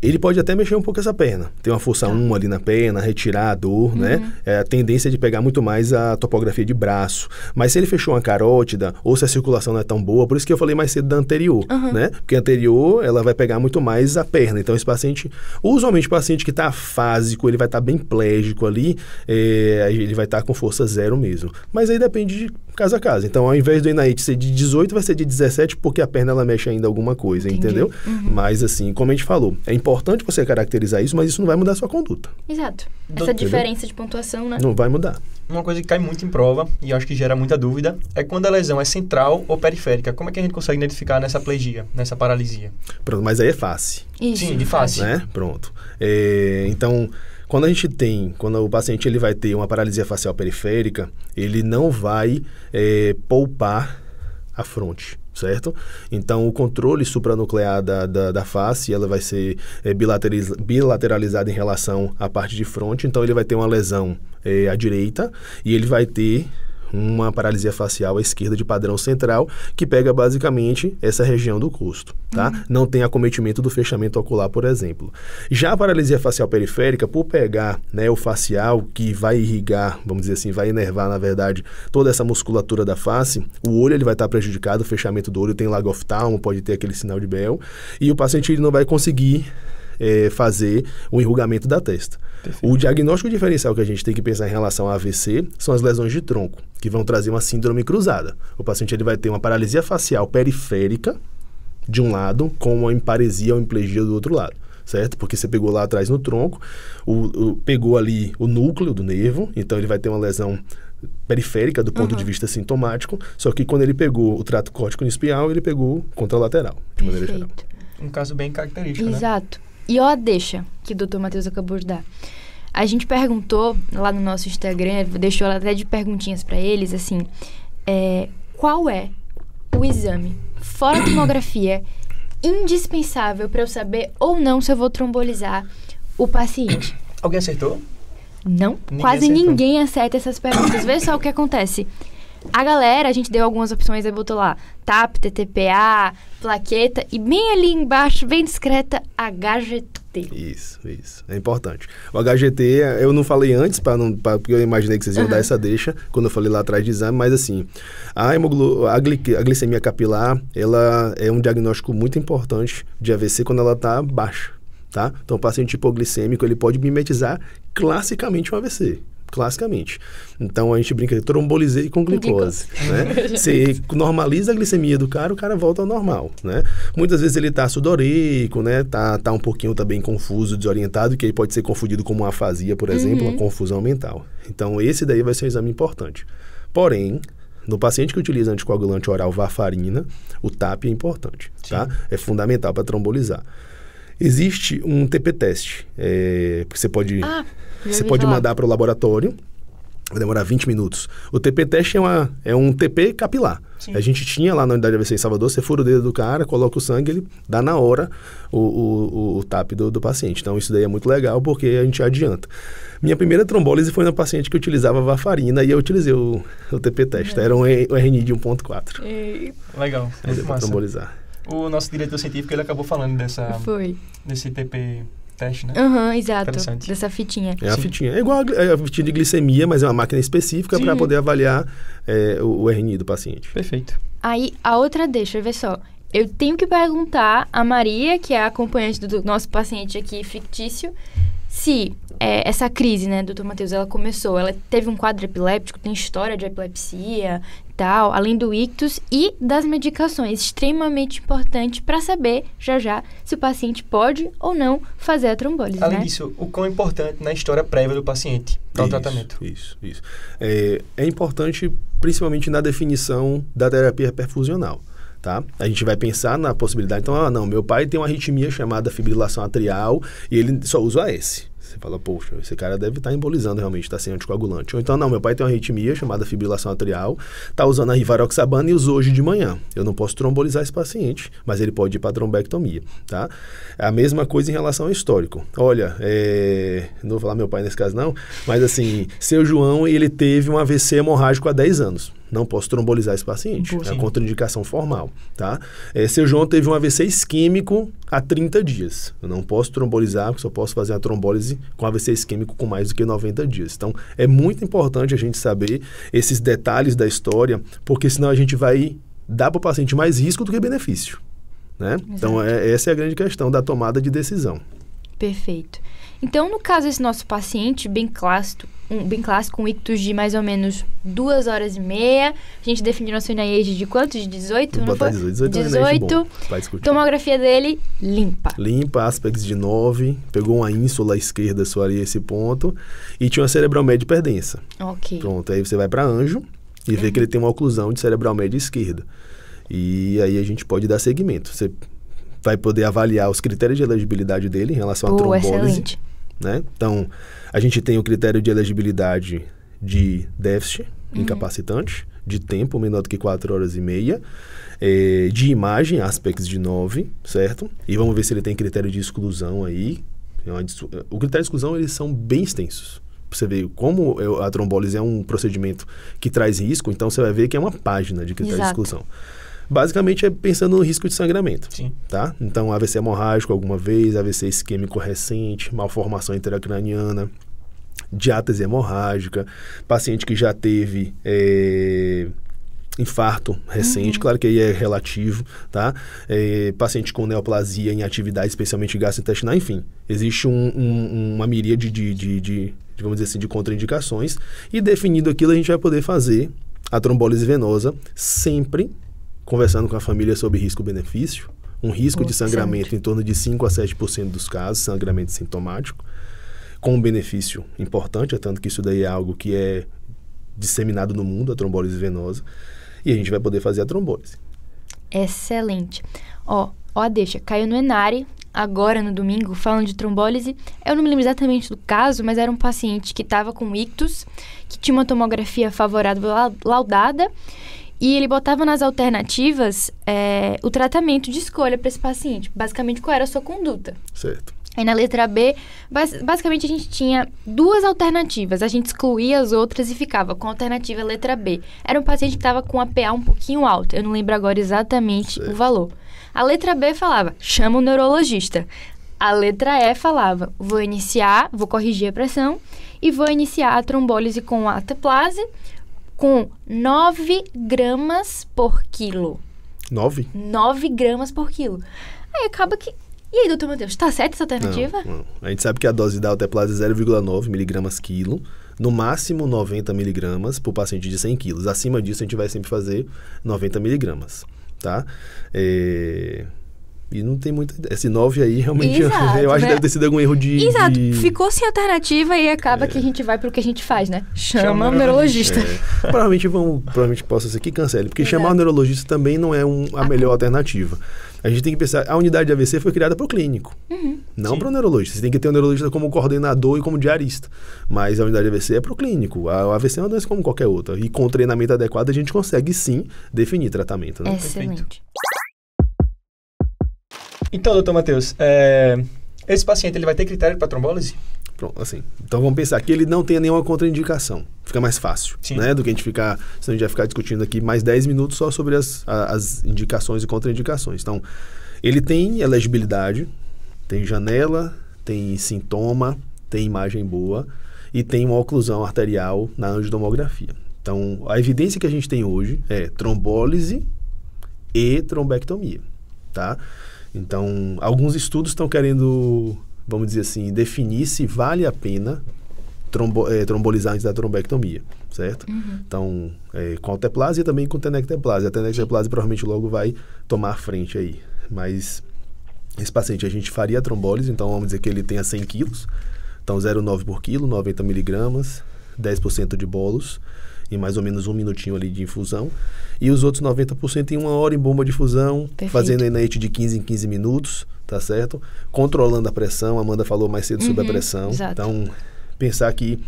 ele pode até mexer um pouco essa perna. Tem uma força 1 ali na perna, retirar a dor, né? A tendência é de pegar muito mais a topografia de braço. Mas se ele fechou uma carótida, ou se a circulação não é tão boa, por isso que eu falei mais cedo da anterior, né? Porque a anterior, ela vai pegar muito mais a perna. Então, esse paciente, usualmente o paciente que está afásico, ele vai estar bem plégico ali, ele vai estar com força 0 mesmo. Mas aí depende de caso a caso. Então, ao invés do NIH ser de 18, vai ser de 17, porque a perna, ela mexe ainda alguma coisa, entendeu? Mas, assim, como a gente falou, é importante você caracterizar isso, mas isso não vai mudar a sua conduta. Exato. Essa diferença de pontuação, né? Não vai mudar. Uma coisa que cai muito em prova, e eu acho que gera muita dúvida, é quando a lesão é central ou periférica. Como é que a gente consegue identificar nessa plegia, nessa paralisia? Pronto, mas aí é face. Isso. Sim, de face. Né? Pronto. Então, quando o paciente ele vai ter uma paralisia facial periférica, ele não vai poupar a fronte, certo? Então, o controle supranuclear da face, ela vai ser bilateralizada em relação à parte de fronte. Então, ele vai ter uma lesão à direita e ele vai ter uma paralisia facial à esquerda de padrão central, que pega basicamente essa região do rosto, tá? Não tem acometimento do fechamento ocular, por exemplo. Já a paralisia facial periférica, por pegar, né, o facial, que vai irrigar, vamos dizer assim, vai inervar, na verdade, toda essa musculatura da face, o olho ele vai estar prejudicado, o fechamento do olho tem lagoftalmo, pode ter aquele sinal de Bell, e o paciente ele não vai conseguir fazer o enrugamento da testa. Perfeito. O diagnóstico diferencial que a gente tem que pensar em relação ao AVC são as lesões de tronco, que vão trazer uma síndrome cruzada. O paciente ele vai ter uma paralisia facial periférica de um lado, com uma emparesia ou hemiplegia do outro lado, certo? Porque você pegou lá atrás no tronco, pegou ali o núcleo do nervo, então ele vai ter uma lesão periférica do ponto de vista sintomático, só que quando ele pegou o trato córtico-espial, ele pegou contralateral, de maneira geral. Um caso bem característico, né? Exato. E ó a deixa que o Dr. Matheus acabou de dar. A gente perguntou lá no nosso Instagram, deixou até de perguntinhas para eles, assim, qual é o exame, fora a tomografia, indispensável para eu saber ou não se eu vou trombolizar o paciente? Alguém acertou? Não, quase acertou. ninguém acerta essas perguntas. Vê só o que acontece. A gente deu algumas opções, aí botou lá TAP, TTPA, plaqueta e bem ali embaixo, bem discreta, HGT. Isso. É importante. O HGT, eu não falei antes, porque eu imaginei que vocês iam dar essa deixa, quando eu falei lá atrás de exame, mas assim, a glicemia capilar, ela é um diagnóstico muito importante de AVC quando ela está baixa, tá? Então, o paciente hipoglicêmico, ele pode mimetizar classicamente um AVC. Classicamente. Então, a gente brinca de trombolizei com glicose, né? Você normaliza a glicemia do cara, o cara volta ao normal, né? Muitas vezes ele tá sudoreico, né? Tá um pouquinho também confuso, desorientado, que aí pode ser confundido como uma afasia, por exemplo, uma confusão mental. Então, esse daí vai ser um exame importante. Porém, no paciente que utiliza anticoagulante oral varfarina, o TAP é importante, tá? É fundamental para trombolizar. Existe um TP-teste, que você pode... Você pode mandar para o laboratório, vai demorar 20 minutos. O TP-teste é um TP capilar. Sim. A gente tinha lá na unidade de AVC em Salvador, você fura o dedo do cara, coloca o sangue, ele dá na hora o TAP do paciente. Então, isso daí é muito legal, porque a gente adianta. Minha primeira trombólise foi na paciente que utilizava varfarina e eu utilizei o TP-teste. Era um RNI de 1.4. Legal, muito massa. Trombolizar. O nosso diretor científico, ele acabou falando desse TP teste, né? Exato. Dessa fitinha. É a fitinha. É igual a fitinha de glicemia, mas é uma máquina específica para poder avaliar o RNI do paciente. Perfeito. Aí, a outra deixa, vê só. Eu tenho que perguntar a Maria, que é a acompanhante do nosso paciente aqui fictício, se essa crise, né, doutor Matheus, ela teve um quadro epiléptico, tem história de epilepsia e tal, além do ictus e das medicações, extremamente importante para saber, já, se o paciente pode ou não fazer a trombólise, Além disso, o quão importante na história prévia do paciente para o tratamento. Isso. É importante, principalmente na definição da terapia perfusional. Tá? A gente vai pensar na possibilidade, então, meu pai tem uma arritmia chamada fibrilação atrial e ele só usa AS. Você fala, poxa, esse cara deve estar embolizando realmente, está sem anticoagulante. Ou então, meu pai tem uma arritmia chamada fibrilação atrial, está usando a rivaroxabana e usou hoje de manhã. Eu não posso trombolizar esse paciente, mas ele pode ir para a trombectomia, tá? A mesma coisa em relação ao histórico. Olha, não vou falar meu pai nesse caso não, mas assim, seu João, ele teve um AVC hemorrágico há 10 anos. Não posso trombolizar esse paciente. É uma contraindicação formal, tá? Seu João teve um AVC isquêmico há 30 dias. Eu não posso trombolizar, porque só posso fazer a trombólise com AVC isquêmico com mais do que 90 dias. Então, é muito importante a gente saber esses detalhes da história, porque senão a gente vai dar para o paciente mais risco do que benefício, né? Então, essa é a grande questão da tomada de decisão. Perfeito. Então, no caso desse nosso paciente, bem clássico, um ictus de mais ou menos 2 horas e meia. A gente definiu nosso NIH de quanto? De 18? Não foi? 18. Tomografia dele, limpa. Limpa, aspects de 9. Pegou uma ínsula esquerda só ali esse ponto. E tinha uma cerebral média hiperdensa. Ok. Pronto, aí você vai para anjo e vê que ele tem uma oclusão de cerebral média esquerda. E aí a gente pode dar seguimento. Você vai poder avaliar os critérios de elegibilidade dele em relação à trombólise. Excelente. Né? Então, a gente tem o critério de elegibilidade de déficit incapacitante, de tempo menor do que 4 horas e meia, de imagem, aspects de 9, certo? E vamos ver se ele tem critério de exclusão aí. O critério de exclusão, eles são bem extensos. Você vê como a trombólise é um procedimento que traz risco, então você vai ver que é uma página de critério de exclusão. Basicamente é pensando no risco de sangramento. Sim. Tá? Então, AVC hemorrágico alguma vez, AVC isquêmico recente, malformação intracraniana, diátese hemorrágica, paciente que já teve infarto recente, claro que aí é relativo, tá? Paciente com neoplasia em atividade, especialmente gastrointestinal, enfim. Existe uma miríade de, vamos dizer assim, de contraindicações, e definido aquilo a gente vai poder fazer a trombólise venosa sempre conversando com a família sobre risco-benefício, um risco de sangramento em torno de 5 a 7% dos casos, sangramento sintomático, com um benefício importante, tanto que isso daí é algo que é disseminado no mundo, a trombólise venosa, e a gente vai poder fazer a trombólise. Excelente. Deixa, caiu no Enare, agora no domingo, falando de trombólise. Eu não me lembro exatamente do caso, mas era um paciente que estava com ictus, que tinha uma tomografia favorável laudada, E ele botava nas alternativas o tratamento de escolha para esse paciente. Basicamente, qual era a sua conduta. Certo. Aí na letra B, basicamente a gente tinha 2 alternativas. A gente excluía as outras e ficava com a alternativa letra B. Era um paciente que estava com a PA um pouquinho alta. Eu não lembro agora exatamente o valor. A letra B falava, chama o neurologista. A letra E falava, vou corrigir a pressão e vou iniciar a trombólise com atoplase com 9 gramas por quilo. 9? 9 gramas por quilo. Aí acaba que... E aí, doutor Matheus, tá certa essa alternativa? Não. A gente sabe que a dose da atoplase é 0,9 miligramas quilo, no máximo 90 miligramas por paciente de 100 quilos. Acima disso, a gente vai sempre fazer 90 miligramas, tá? E não tem muito... Esse 9 aí, realmente, exato, eu acho que deve ter sido algum erro de... Exato. Ficou sem alternativa e acaba que a gente vai pro que a gente faz, né? Chama o neurologista. Provavelmente possa ser que cancele, porque chamar o neurologista também não é a melhor alternativa. A gente tem que pensar, a unidade de AVC foi criada para o clínico, não para o neurologista. Você tem que ter o neurologista como coordenador e como diarista. Mas a unidade de AVC é para o clínico. A AVC é uma doença como qualquer outra. E com treinamento adequado, a gente consegue, sim, definir tratamento. Né? Excelente. Então, doutor Matheus, esse paciente ele vai ter critério para trombólise? Pronto, assim. Então vamos pensar que ele não tenha nenhuma contraindicação. Fica mais fácil, né? Do que a gente ficar... Senão a gente vai ficar discutindo aqui mais 10 minutos só sobre as indicações e contraindicações. Então, ele tem elegibilidade, tem janela, tem sintoma, tem imagem boa e tem uma oclusão arterial na angiotomografia. Então, a evidência que a gente tem hoje é trombólise e trombectomia, tá? Então, alguns estudos estão querendo, vamos dizer assim, definir se vale a pena trombolizar antes da trombectomia, certo? Então, com alteplase e também com tenecteplase. A tenecteplase provavelmente logo vai tomar a frente aí. Mas esse paciente a gente faria a trombólise, então vamos dizer que ele tenha 100 quilos. Então, 0,9 por quilo, 90 miligramas, 10% de bolos em mais ou menos 1 minutinho ali de infusão. E os outros 90% em 1 hora em bomba de infusão, fazendo NAIT de 15 em 15 minutos, tá certo? Controlando a pressão, a Amanda falou mais cedo sobre a pressão. Exato. Então, pensar que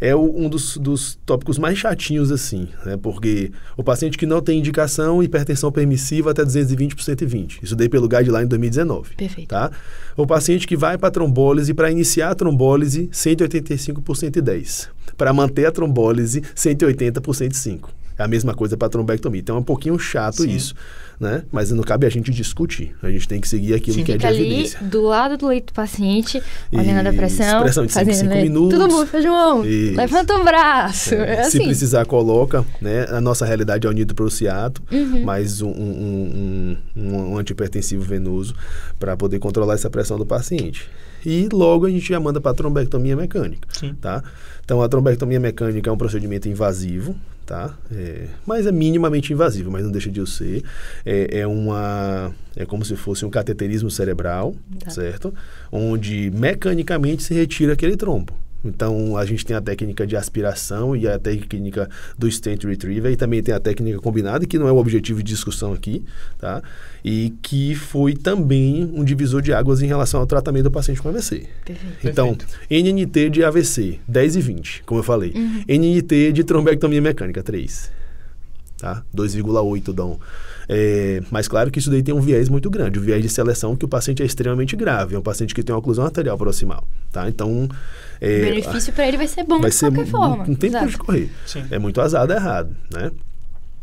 é um dos tópicos mais chatinhos, assim, né? Porque o paciente que não tem indicação, hipertensão permissiva até 220 por 120. Isso daí pelo guideline 2019. Perfeito. Tá? O paciente que vai para trombólise, para iniciar a trombólise, 185 por 110. Para manter a trombólise, 180 por 105. É a mesma coisa para trombectomia. Então é um pouquinho chato isso, né? Mas não cabe a gente discutir. A gente tem que seguir aquilo que é de evidência. Ali, do lado do leito do paciente, olhando a pressão. Pressão de 5 minutos. Todo mundo, João, levanta o braço. Se precisar, coloca, né? A nossa realidade é o nitroprusiato, mais um antihipertensivo venoso para poder controlar essa pressão do paciente. E logo a gente já manda para a trombectomia mecânica, tá? Então a trombectomia mecânica é um procedimento invasivo, tá? Mas é minimamente invasivo, mas não deixa de o ser. É como se fosse um cateterismo cerebral, certo? Onde mecanicamente se retira aquele trombo. Então, a gente tem a técnica de aspiração e a técnica do stent retriever, e também tem a técnica combinada, que não é o objetivo de discussão aqui, tá? E que foi também um divisor de águas em relação ao tratamento do paciente com AVC. Perfeito. Então, NNT de AVC, 10 e 20, como eu falei. NNT de trombectomia mecânica, 3. Tá? 2,8 dão. Mas claro que isso daí tem um viés muito grande, o viés de seleção que o paciente é extremamente grave, é um paciente que tem uma oclusão arterial proximal, tá? Então... o benefício para ele vai ser bom de qualquer forma. Não tem por onde correr. É muito azar, errado, né?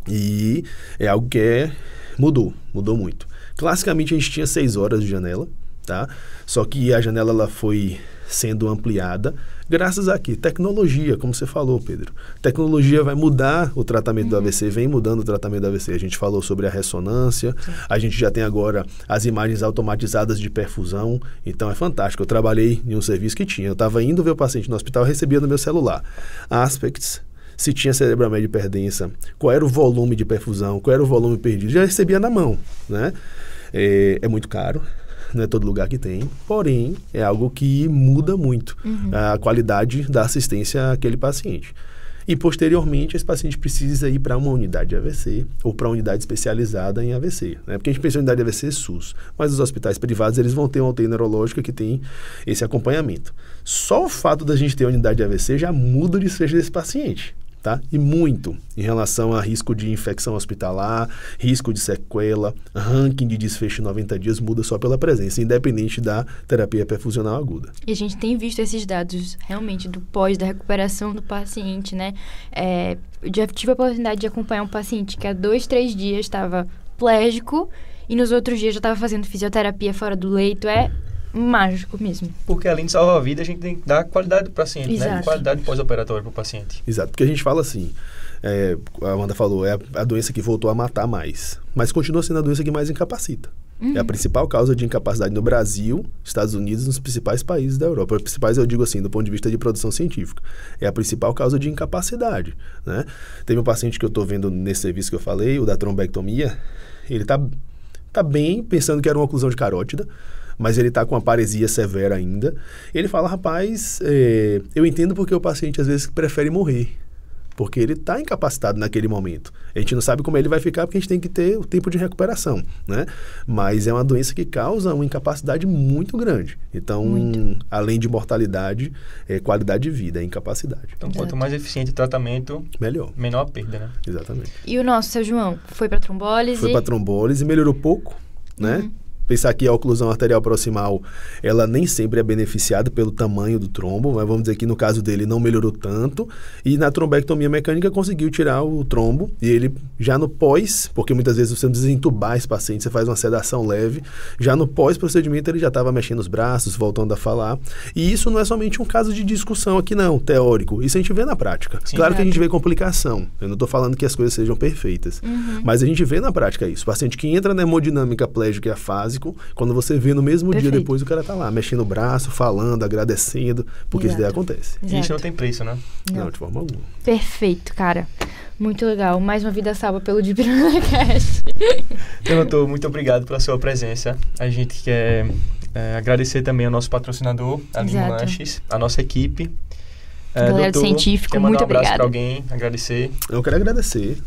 E é algo que mudou muito. Classicamente a gente tinha 6 horas de janela, tá? Só que a janela ela foi sendo ampliada graças a quê? Tecnologia, como você falou, Pedro. Tecnologia vai mudar o tratamento do AVC, vem mudando o tratamento do AVC. A gente falou sobre a ressonância, a gente já tem agora as imagens automatizadas de perfusão, então é fantástico. Eu trabalhei em um serviço que tinha, eu estava indo ver o paciente no hospital, eu recebia no meu celular aspects, se tinha cerebromédia hiperdensa, qual era o volume de perfusão, qual era o volume perdido, já recebia na mão, né? É muito caro. Não é todo lugar que tem, porém, é algo que muda muito a qualidade da assistência àquele paciente. E, posteriormente, esse paciente precisa ir para uma unidade de AVC ou para uma unidade especializada em AVC, né? Porque a gente pensa em unidade de AVC SUS, mas os hospitais privados, eles vão ter uma UTI neurológica que tem esse acompanhamento. Só o fato da gente ter uma unidade de AVC já muda o desfecho desse paciente, tá? E muito em relação a risco de infecção hospitalar, risco de sequela, ranking de desfecho em 90 dias muda só pela presença, independente da terapia perfusional aguda. E a gente tem visto esses dados realmente do pós, da recuperação do paciente, né? Eu já tive a oportunidade de acompanhar um paciente que há 2, 3 dias estava plégico e nos outros dias já estava fazendo fisioterapia fora do leito. É mágico mesmo. Porque além de salvar a vida, a gente tem que dar qualidade do paciente, Exato. né? Qualidade pós-operatória para o paciente. Exato, porque a gente fala assim, a Amanda falou, é a doença que voltou a matar mais, mas continua sendo a doença que mais incapacita. É a principal causa de incapacidade no Brasil, Estados Unidos e nos principais países da Europa. Os principais, eu digo assim, do ponto de vista de produção científica. É a principal causa de incapacidade, né? Teve um paciente que eu estou vendo nesse serviço que eu falei, o da trombectomia, ele tá bem, pensando que era uma oclusão de carótida, mas ele está com uma paresia severa ainda. Ele fala, rapaz, eu entendo porque o paciente às vezes prefere morrer, porque ele está incapacitado naquele momento. A gente não sabe como ele vai ficar, porque a gente tem que ter o tempo de recuperação, né? Mas é uma doença que causa uma incapacidade muito grande. Então, além de mortalidade, qualidade de vida, é incapacidade. Então, quanto mais eficiente o tratamento, melhor. Menor a perda, né? Exatamente. E o nosso, seu João, foi para trombólise? Foi para trombólise, melhorou pouco, né? Pensar que a oclusão arterial proximal, ela nem sempre é beneficiada pelo tamanho do trombo, mas vamos dizer que no caso dele não melhorou tanto, e na trombectomia mecânica conseguiu tirar o trombo, e ele já no pós, porque muitas vezes você não precisa entubar esse paciente, você faz uma sedação leve, já no pós-procedimento ele já estava mexendo os braços, voltando a falar, e isso não é somente um caso de discussão aqui não, teórico, isso a gente vê na prática. Sim, claro que a gente vê complicação, eu não estou falando que as coisas sejam perfeitas, mas a gente vê na prática isso, o paciente que entra na hemodinâmica plégica e afásica, quando você vê no mesmo dia depois, o cara tá lá, mexendo o braço, falando, agradecendo, porque isso daí acontece. E isso não tem preço, né? Não, de forma alguma. Perfeito, cara. Muito legal. Mais uma vida salva pelo DiPironacast. Doutor, muito obrigado pela sua presença. A gente quer agradecer também ao nosso patrocinador, a Lima Lanches, a nossa equipe. Galera do científico, muito obrigada. Um abraço para alguém, agradecer. Eu quero agradecer.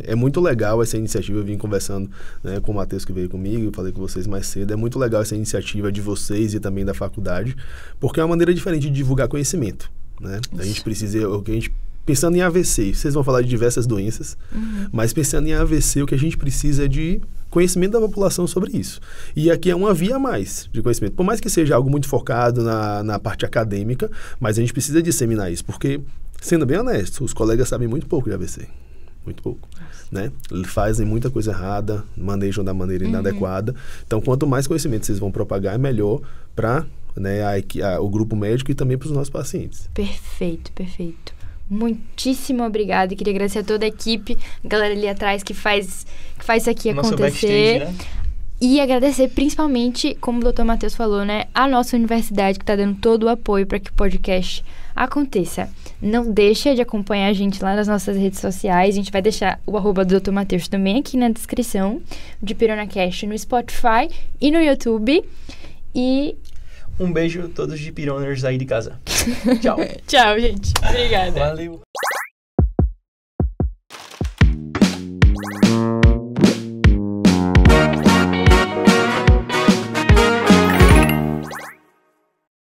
É muito legal essa iniciativa. Eu vim conversando, né, com o Matheus que veio comigo, eu falei com vocês mais cedo. É muito legal essa iniciativa de vocês e também da faculdade, porque é uma maneira diferente de divulgar conhecimento, né? A gente precisa, pensando em AVC, vocês vão falar de diversas doenças, mas pensando em AVC, o que a gente precisa é de conhecimento da população sobre isso. E aqui é uma via a mais de conhecimento. Por mais que seja algo muito focado na parte acadêmica, mas a gente precisa disseminar isso, porque, sendo bem honesto, os colegas sabem muito pouco de AVC. Muito pouco, né? Fazem muita coisa errada, manejam da maneira inadequada. Então, quanto mais conhecimento vocês vão propagar, é melhor para, né, o grupo médico e também para os nossos pacientes. Perfeito, perfeito. Muitíssimo obrigada. Queria agradecer a toda a equipe, a galera ali atrás que faz isso aqui acontecer. Backstage, né? E agradecer principalmente, como o Dr. Matheus falou, né, a nossa universidade que está dando todo o apoio para que o podcast aconteça. Não deixa de acompanhar a gente lá nas nossas redes sociais. A gente vai deixar o @ do Dr. Matheus também aqui na descrição, de DiPironacast no Spotify e no YouTube. E um beijo a todos os DiPironers aí de casa. Tchau. Tchau, gente. Obrigada. Valeu.